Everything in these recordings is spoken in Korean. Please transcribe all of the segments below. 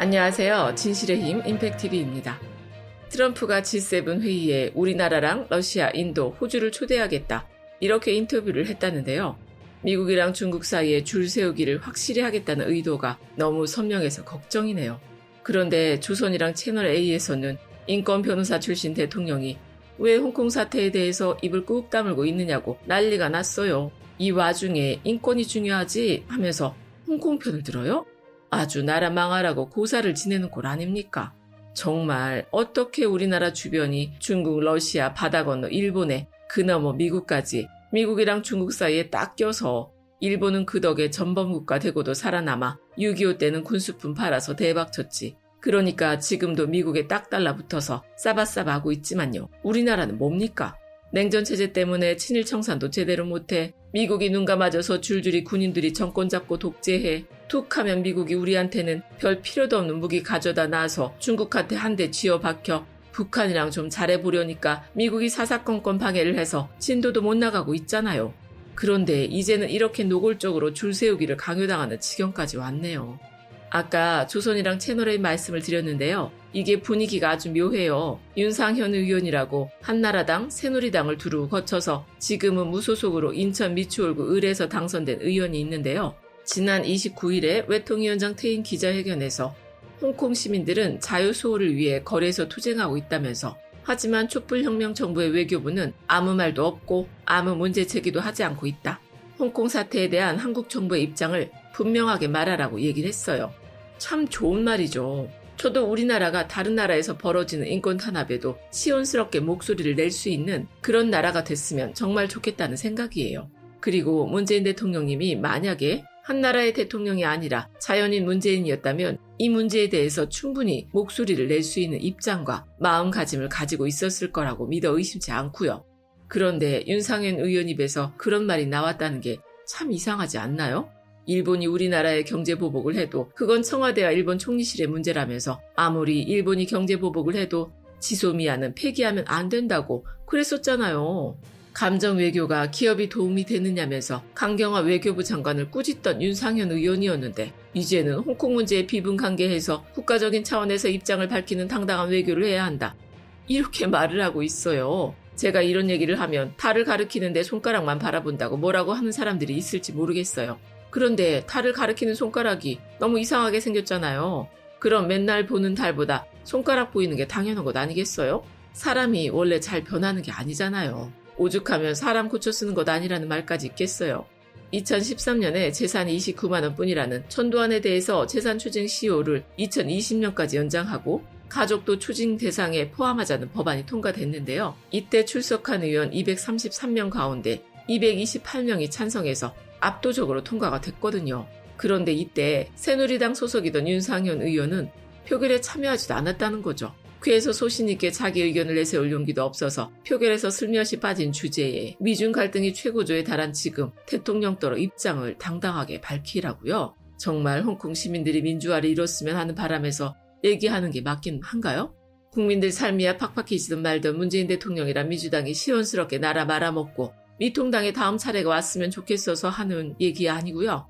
안녕하세요. 진실의 힘 임팩TV입니다. 트럼프가 G7 회의에 우리나라랑 러시아, 인도, 호주를 초대하겠다. 이렇게 인터뷰를 했다는데요. 미국이랑 중국 사이에 줄 세우기를 확실히 하겠다는 의도가 너무 선명해서 걱정이네요. 그런데 조선이랑 채널A에서는 인권 변호사 출신 대통령이 왜 홍콩 사태에 대해서 입을 꾹 다물고 있느냐고 난리가 났어요. 이 와중에 인권이 중요하지 하면서 홍콩 편을 들어요? 아주 나라 망하라고 고사를 지내는 꼴 아닙니까? 정말 어떻게 우리나라 주변이 중국, 러시아, 바다 건너 일본에 그너머 미국까지 미국이랑 중국 사이에 딱 껴서 일본은 그 덕에 전범국가 되고도 살아남아 6.25 때는 군수품 팔아서 대박쳤지. 그러니까 지금도 미국에 딱 달라붙어서 싸바싸바하고 있지만요. 우리나라는 뭡니까? 냉전체제 때문에 친일 청산도 제대로 못해 미국이 눈 감아줘서 줄줄이 군인들이 정권 잡고 독재해 툭 하면 미국이 우리한테는 별 필요도 없는 무기 가져다 놔서 중국한테 한 대 쥐어박혀 북한이랑 좀 잘해보려니까 미국이 사사건건 방해를 해서 진도도 못 나가고 있잖아요. 그런데 이제는 이렇게 노골적으로 줄 세우기를 강요당하는 지경까지 왔네요. 아까 조선이랑 채널A 말씀을 드렸는데요. 이게 분위기가 아주 묘해요. 윤상현 의원이라고 한나라당, 새누리당을 두루 거쳐서 지금은 무소속으로 인천 미추홀구 을에서 당선된 의원이 있는데요. 지난 29일에 외통위원장 퇴임 기자회견에서 홍콩 시민들은 자유수호를 위해 거리에서 투쟁하고 있다면서 하지만 촛불혁명 정부의 외교부는 아무 말도 없고 아무 문제 제기도 하지 않고 있다. 홍콩 사태에 대한 한국 정부의 입장을 분명하게 말하라고 얘기를 했어요. 참 좋은 말이죠. 저도 우리나라가 다른 나라에서 벌어지는 인권 탄압에도 시원스럽게 목소리를 낼 수 있는 그런 나라가 됐으면 정말 좋겠다는 생각이에요. 그리고 문재인 대통령님이 만약에 한 나라의 대통령이 아니라 자연인 문재인이었다면 이 문제에 대해서 충분히 목소리를 낼 수 있는 입장과 마음가짐을 가지고 있었을 거라고 믿어 의심치 않고요. 그런데 윤상현 의원 입에서 그런 말이 나왔다는 게 참 이상하지 않나요? 일본이 우리나라에 경제보복을 해도 그건 청와대와 일본 총리실의 문제라면서 아무리 일본이 경제보복을 해도 지소미아는 폐기하면 안 된다고 그랬었잖아요. 감정 외교가 기업이 도움이 되느냐면서 강경화 외교부 장관을 꾸짖던 윤상현 의원이었는데 이제는 홍콩 문제에 비분간개해서 국가적인 차원에서 입장을 밝히는 당당한 외교를 해야 한다. 이렇게 말을 하고 있어요. 제가 이런 얘기를 하면 달을 가리키는데 손가락만 바라본다고 뭐라고 하는 사람들이 있을지 모르겠어요. 그런데 달을 가리키는 손가락이 너무 이상하게 생겼잖아요. 그럼 맨날 보는 달보다 손가락 보이는 게 당연한 것 아니겠어요? 사람이 원래 잘 변하는 게 아니잖아요. 오죽하면 사람 고쳐 쓰는 것 아니라는 말까지 있겠어요. 2013년에 재산이 29만 원뿐이라는 천도안에 대해서 재산 추징 시효를 2020년까지 연장하고 가족도 추징 대상에 포함하자는 법안이 통과됐는데요. 이때 출석한 의원 233명 가운데 228명이 찬성해서 압도적으로 통과가 됐거든요. 그런데 이때 새누리당 소속이던 윤상현 의원은 표결에 참여하지도 않았다는 거죠. 그래서 소신있게 자기 의견을 내세울 용기도 없어서 표결에서 슬며시 빠진 주제에 미중 갈등이 최고조에 달한 지금 대통령더러 입장을 당당하게 밝히라고요. 정말 홍콩 시민들이 민주화를 이뤘으면 하는 바람에서 얘기하는 게 맞긴 한가요? 국민들 삶이야 팍팍해지든 말든 문재인 대통령이랑 민주당이 시원스럽게 나라 말아먹고 미통당의 다음 차례가 왔으면 좋겠어서 하는 얘기 아니고요.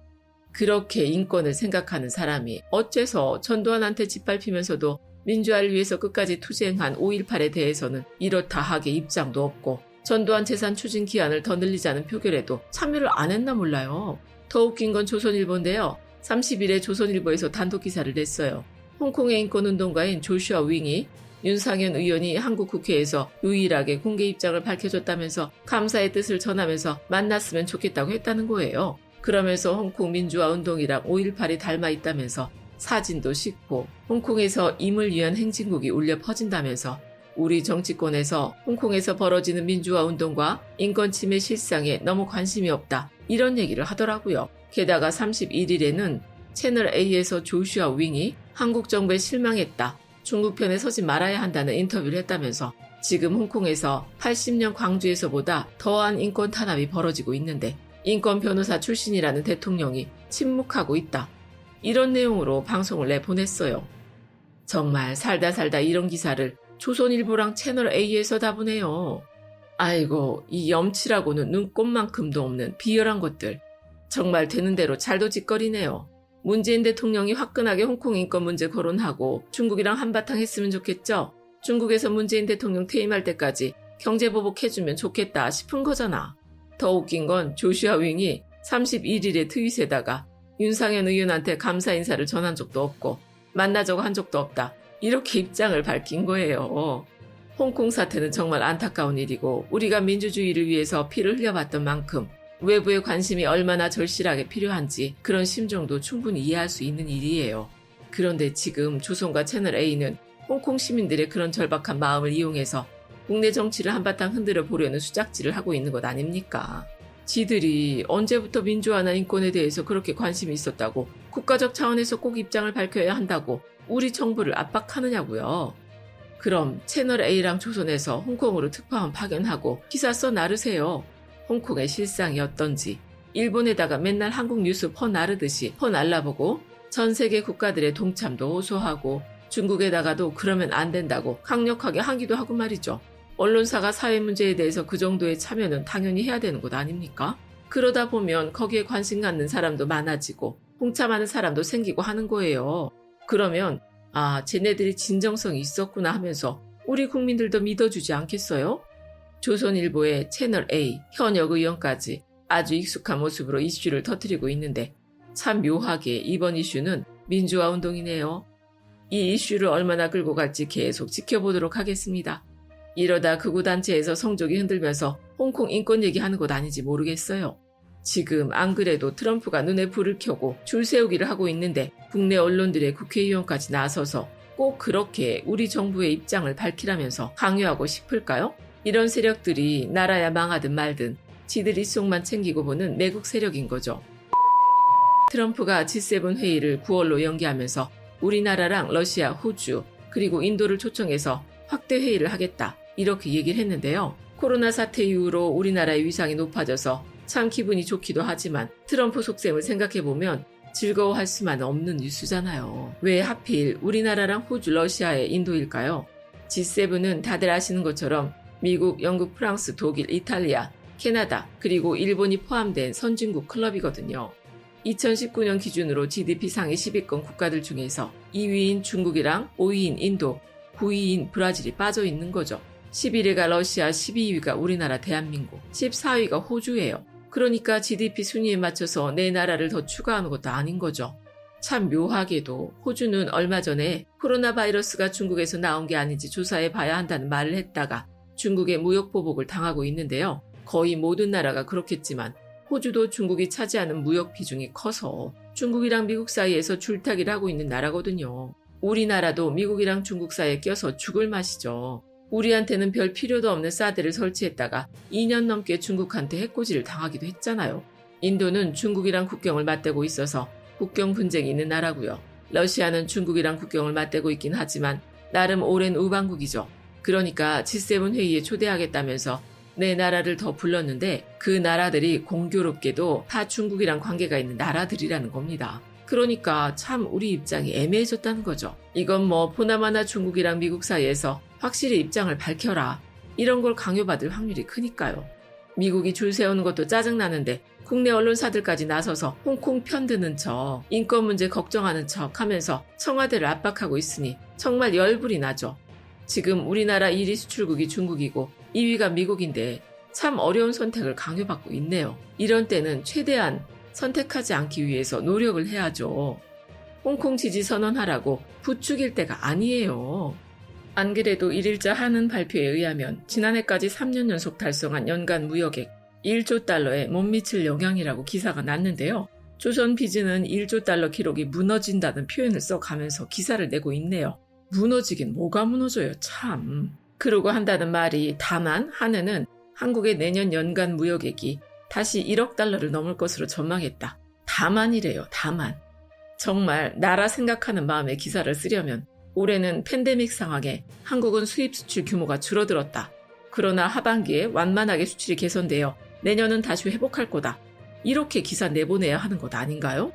그렇게 인권을 생각하는 사람이 어째서 전두환한테 짓밟히면서도 민주화를 위해서 끝까지 투쟁한 5.18에 대해서는 이렇다 하게 입장도 없고 전두환 재산 추징 기한을 더 늘리자는 표결에도 참여를 안 했나 몰라요. 더 웃긴 건 조선일보인데요. 30일에 조선일보에서 단독 기사를 냈어요. 홍콩의 인권운동가인 조슈아 윙이 윤상현 의원이 한국 국회에서 유일하게 공개 입장을 밝혀줬다면서 감사의 뜻을 전하면서 만났으면 좋겠다고 했다는 거예요. 그러면서 홍콩 민주화 운동이랑 5.18이 닮아 있다면서 사진도 싣고 홍콩에서 임을 위한 행진곡이 울려 퍼진다면서 우리 정치권에서 홍콩에서 벌어지는 민주화 운동과 인권 침해 실상에 너무 관심이 없다. 이런 얘기를 하더라고요. 게다가 31일에는 채널A에서 조슈아 윙이 한국 정부에 실망했다. 중국 편에 서지 말아야 한다는 인터뷰를 했다면서 지금 홍콩에서 80년 광주에서보다 더한 인권 탄압이 벌어지고 있는데 인권 변호사 출신이라는 대통령이 침묵하고 있다. 이런 내용으로 방송을 내보냈어요. 정말 살다 이런 기사를 조선일보랑 채널A에서 다 보내요. 아이고, 이 염치라고는 눈꼽만큼도 없는 비열한 것들. 정말 되는 대로 잘도 짓거리네요. 문재인 대통령이 화끈하게 홍콩 인권 문제 거론하고 중국이랑 한바탕 했으면 좋겠죠? 중국에서 문재인 대통령 퇴임할 때까지 경제보복 해주면 좋겠다 싶은 거잖아. 더 웃긴 건 조슈아 윙이 31일에 트윗에다가 윤상현 의원한테 감사 인사를 전한 적도 없고 만나자고 한 적도 없다. 이렇게 입장을 밝힌 거예요. 홍콩 사태는 정말 안타까운 일이고 우리가 민주주의를 위해서 피를 흘려봤던 만큼 외부의 관심이 얼마나 절실하게 필요한지 그런 심정도 충분히 이해할 수 있는 일이에요. 그런데 지금 조선과 채널A는 홍콩 시민들의 그런 절박한 마음을 이용해서 국내 정치를 한바탕 흔들어 보려는 수작질을 하고 있는 것 아닙니까? 지들이 언제부터 민주화나 인권에 대해서 그렇게 관심이 있었다고 국가적 차원에서 꼭 입장을 밝혀야 한다고 우리 정부를 압박하느냐고요. 그럼 채널A랑 조선에서 홍콩으로 특파원 파견하고 기사 써 나르세요. 홍콩의 실상이 어떤지 일본에다가 맨날 한국 뉴스 퍼나르듯이 퍼날라보고 전 세계 국가들의 동참도 호소하고 중국에다가도 그러면 안 된다고 강력하게 항의도 하고 말이죠. 언론사가 사회 문제에 대해서 그 정도의 참여는 당연히 해야 되는 것 아닙니까? 그러다 보면 거기에 관심 갖는 사람도 많아지고 동참하는 사람도 생기고 하는 거예요. 그러면 쟤네들이 진정성이 있었구나 하면서 우리 국민들도 믿어주지 않겠어요? 조선일보의 채널A 현역 의원까지 아주 익숙한 모습으로 이슈를 터뜨리고 있는데 참 묘하게 이번 이슈는 민주화 운동이네요. 이 이슈를 얼마나 끌고 갈지 계속 지켜보도록 하겠습니다. 이러다 극우단체에서 성적이 흔들면서 홍콩 인권 얘기하는 것 아닌지 모르겠어요. 지금 안 그래도 트럼프가 눈에 불을 켜고 줄 세우기를 하고 있는데 국내 언론들의 국회의원까지 나서서 꼭 그렇게 우리 정부의 입장을 밝히라면서 강요하고 싶을까요? 이런 세력들이 나라야 망하든 말든 지들 입속만 챙기고 보는 매국 세력인 거죠. 트럼프가 G7 회의를 9월로 연기하면서 우리나라랑 러시아, 호주, 그리고 인도를 초청해서 확대 회의를 하겠다 이렇게 얘기를 했는데요. 코로나 사태 이후로 우리나라의 위상이 높아져서 참 기분이 좋기도 하지만 트럼프 속셈을 생각해보면 즐거워할 수만 없는 뉴스잖아요. 왜 하필 우리나라랑 호주, 러시아의 인도일까요? G7은 다들 아시는 것처럼 미국, 영국, 프랑스, 독일, 이탈리아, 캐나다, 그리고 일본이 포함된 선진국 클럽이거든요. 2019년 기준으로 GDP 상위 10위권 국가들 중에서 2위인 중국이랑 5위인 인도, 9위인 브라질이 빠져 있는 거죠. 11위가 러시아, 12위가 우리나라 대한민국, 14위가 호주예요. 그러니까 GDP 순위에 맞춰서 내 나라를 더 추가하는 것도 아닌 거죠. 참 묘하게도 호주는 얼마 전에 코로나 바이러스가 중국에서 나온 게 아닌지 조사해 봐야 한다는 말을 했다가 중국의 무역 보복을 당하고 있는데요. 거의 모든 나라가 그렇겠지만 호주도 중국이 차지하는 무역 비중이 커서 중국이랑 미국 사이에서 줄타기를 하고 있는 나라거든요. 우리나라도 미국이랑 중국 사이에 껴서 죽을 맛이죠. 우리한테는 별 필요도 없는 사드를 설치했다가 2년 넘게 중국한테 해코지를 당하기도 했잖아요. 인도는 중국이랑 국경을 맞대고 있어서 국경 분쟁이 있는 나라고요. 러시아는 중국이랑 국경을 맞대고 있긴 하지만 나름 오랜 우방국이죠. 그러니까 G7 회의에 초대하겠다면서 내 나라를 더 불렀는데 그 나라들이 공교롭게도 다 중국이랑 관계가 있는 나라들이라는 겁니다. 그러니까 참 우리 입장이 애매해졌다는 거죠. 이건 뭐 보나마나 중국이랑 미국 사이에서 확실히 입장을 밝혀라. 이런 걸 강요받을 확률이 크니까요. 미국이 줄 세우는 것도 짜증나는데 국내 언론사들까지 나서서 홍콩 편드는 척, 인권 문제 걱정하는 척 하면서 청와대를 압박하고 있으니 정말 열불이 나죠. 지금 우리나라 1위 수출국이 중국이고 2위가 미국인데 참 어려운 선택을 강요받고 있네요. 이런 때는 최대한 선택하지 않기 위해서 노력을 해야죠. 홍콩 지지 선언하라고 부추길 때가 아니에요. 안 그래도 1일자 한은 발표에 의하면 지난해까지 3년 연속 달성한 연간 무역액 1조 달러에 못 미칠 영향이라고 기사가 났는데요. 조선비즈는 1조 달러 기록이 무너진다는 표현을 써가면서 기사를 내고 있네요. 무너지긴 뭐가 무너져요, 참. 그러고 한다는 말이 다만 한은은 한국의 내년 연간 무역액이 다시 1억 달러를 넘을 것으로 전망했다. 다만이래요, 다만. 정말 나라 생각하는 마음에 기사를 쓰려면 올해는 팬데믹 상황에 한국은 수입 수출 규모가 줄어들었다. 그러나 하반기에 완만하게 수출이 개선되어 내년은 다시 회복할 거다. 이렇게 기사 내보내야 하는 것 아닌가요?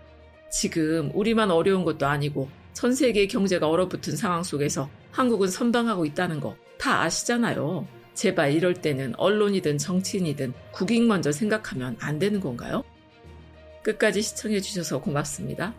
지금 우리만 어려운 것도 아니고 전 세계의 경제가 얼어붙은 상황 속에서 한국은 선방하고 있다는 거 다 아시잖아요. 제발 이럴 때는 언론이든 정치인이든 국익 먼저 생각하면 안 되는 건가요? 끝까지 시청해주셔서 고맙습니다.